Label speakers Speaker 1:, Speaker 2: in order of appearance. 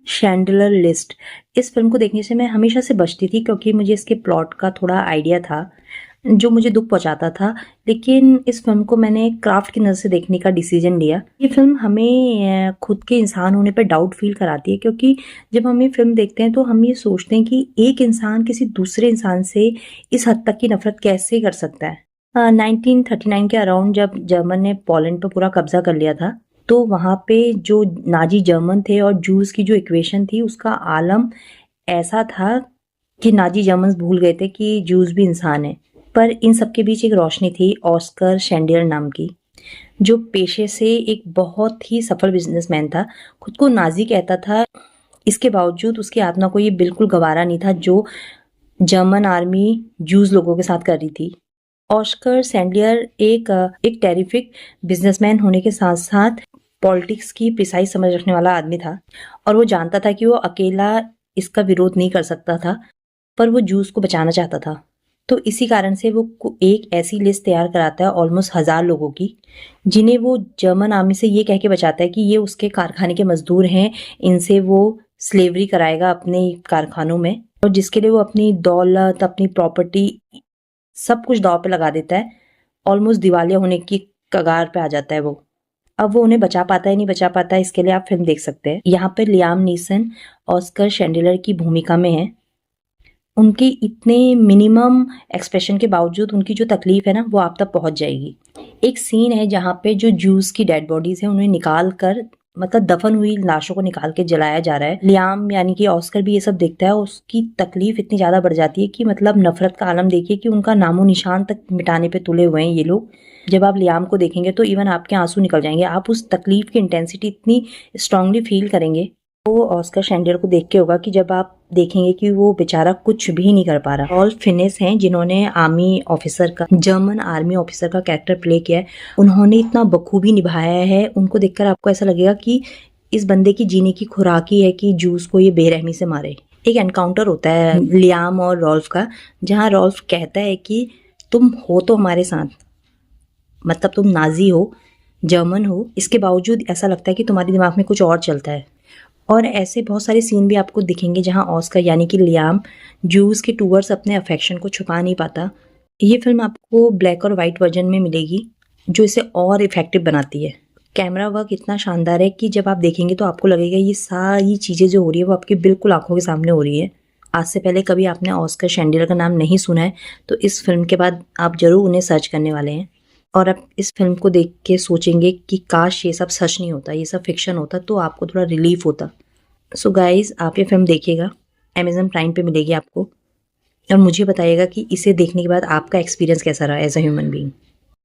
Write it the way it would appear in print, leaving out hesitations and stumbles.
Speaker 1: Chandler list. इस film को देखने से मैं हमेशा से बचती थी क्योंकि मुझे इसके प्लॉट का थोड़ा आइडिया था, जो मुझे दुःख पहुँचाता था। लेकिन इस फ़िल्म को मैंने क्राफ्ट की नज़र से देखने का डिसीज़न लिया। ये फ़िल्म हमें खुद के इंसान होने पे डाउट फ़ील कराती है क्योंकि जब हम ये फ़िल्म देखते हैं तो हम ये सोचते हैं कि एक इंसान किसी दूसरे इंसान से इस हद तक की नफ़रत कैसे कर सकता है। 1939 के अराउंड जब जर्मन ने पोलैंड पर पूरा कब्ज़ा कर लिया था, तो वहाँ पे जो नाज़ी जर्मन थे और जूस की जो इक्वेशन थी उसका आलम ऐसा था कि नाज़ी जर्मन्स भूल गए थे कि जूस भी इंसान है। पर इन सब के बीच एक रोशनी थी ऑस्कर शेंडियर नाम की, जो पेशे से एक बहुत ही सफल बिजनेसमैन था। खुद को नाज़ी कहता था, इसके बावजूद उसकी आत्मा को ये बिल्कुल गवारा नहीं था जो जर्मन आर्मी जूस लोगों के साथ कर रही थी। ऑस्कर सैंडलियर एक टेरिफिक बिजनेसमैन होने के साथ साथ पॉलिटिक्स की प्रिसाइज समझ रखने वाला आदमी था और वो जानता था कि वो अकेला इसका विरोध नहीं कर सकता था, पर वो जूस को बचाना चाहता था। तो इसी कारण से वो एक ऐसी लिस्ट तैयार कराता है ऑलमोस्ट 1000 लोगों की, जिन्हें वो जर्मन आर्मी से ये कह के बचाता है कि ये उसके कारखाने के मजदूर हैं, इनसे वो स्लेवरी कराएगा अपने कारखानों में, और जिसके लिए वो अपनी दौलत, अपनी प्रॉपर्टी सब कुछ दांव पे लगा देता है। ऑलमोस्ट दिवालिया होने की कगार पे आ जाता है वो। अब वो उन्हें बचा पाता है नहीं बचा पाता है, इसके लिए आप फिल्म देख सकते हैं। यहाँ पे लियाम नीसन ऑस्कर शेंडिलर की भूमिका में है। उनके इतने मिनिमम एक्सप्रेशन के बावजूद उनकी जो तकलीफ है ना वो आप तक पहुंच जाएगी। एक सीन है जहाँ पे जो जूस की डेड बॉडीज है उन्हें निकाल कर, मतलब दफन हुई लाशों को निकाल के जलाया जा रहा है। लियाम यानी कि ऑस्कर भी ये सब देखता है, उसकी तकलीफ इतनी ज्यादा बढ़ जाती है कि मतलब नफरत का आलम देखिए कि उनका नामो निशान तक मिटाने पे तुले हुए हैं ये लोग। जब आप लियाम को देखेंगे तो इवन आपके आंसू निकल जाएंगे, आप उस तकलीफ की इंटेंसिटी इतनी स्ट्रांगली फील करेंगे। वो ऑस्कर शेंडियर को देख के होगा कि जब आप देखेंगे कि वो बेचारा कुछ भी नहीं कर पा रहा। रॉल्फ फिनेस हैं जिन्होंने आर्मी ऑफिसर का, जर्मन आर्मी ऑफिसर का कैरेक्टर प्ले किया है। उन्होंने इतना बखूबी निभाया है, उनको देखकर आपको ऐसा लगेगा कि इस बंदे की जीने की खुराक ही है कि जूस को ये बेरहमी से मारे। एक एनकाउंटर होता है लियाम और रॉल्फ का, जहाँ रॉल्फ कहता है कि तुम हो तो हमारे साथ, मतलब तुम नाजी हो, जर्मन हो, इसके बावजूद ऐसा लगता है कि तुम्हारे दिमाग में कुछ और चलता है। और ऐसे बहुत सारे सीन भी आपको दिखेंगे जहां ऑस्कर यानी कि लियाम जूस के टूवर्ड्स अपने अफेक्शन को छुपा नहीं पाता। ये फिल्म आपको ब्लैक और वाइट वर्जन में मिलेगी, जो इसे और इफेक्टिव बनाती है। कैमरा वर्क इतना शानदार है कि जब आप देखेंगे तो आपको लगेगा ये सारी चीज़ें जो हो रही है वो आपकी बिल्कुल आंखों के सामने हो रही है। आज से पहले कभी आपने ऑस्कर शेंडिलर का नाम नहीं सुना है तो इस फिल्म के बाद आप जरूर उन्हें सर्च करने वाले हैं, और आप इस फिल्म को देख के सोचेंगे कि काश ये सब सच नहीं होता, ये सब फिक्शन होता, तो आपको थोड़ा रिलीफ होता। सो गाइज, आप ये फिल्म देखिएगा, अमेजन प्राइम पे मिलेगी आपको, और मुझे बताइएगा कि इसे देखने के बाद आपका एक्सपीरियंस कैसा रहा एज अ ह्यूमन बीइंग।